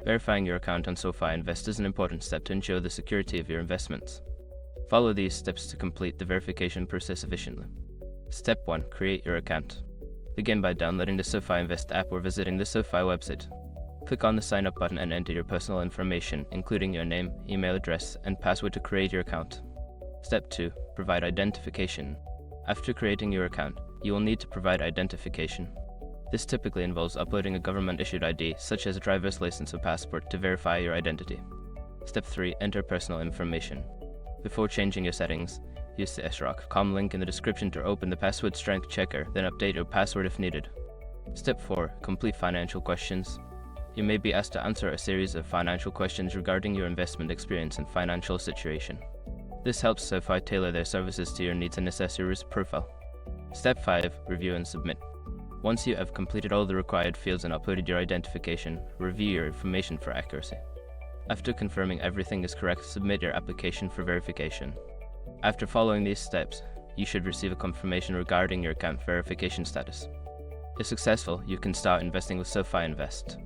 Verifying your account on SoFi Invest is an important step to ensure the security of your investments. Follow these steps to complete the verification process efficiently. Step 1. Create your account. Begin by downloading the SoFi Invest app or visiting the SoFi website. Click on the Sign Up button and enter your personal information, including your name, email address, and password to create your account. Step 2. Provide identification. After creating your account, you will need to provide identification. This typically involves uploading a government-issued ID, such as a driver's license or passport, to verify your identity. Step 3. Enter personal information. Before changing your settings, use the sroc.com link in the description to open the password strength checker, then update your password if needed. Step 4. Complete financial questions. You may be asked to answer a series of financial questions regarding your investment experience and financial situation. This helps SoFi tailor their services to your needs and assess your risk profile. Step 5. Review and submit. Once you have completed all the required fields and uploaded your identification, review your information for accuracy. After confirming everything is correct, submit your application for verification. After following these steps, you should receive a confirmation regarding your account verification status. If successful, you can start investing with SoFi Invest.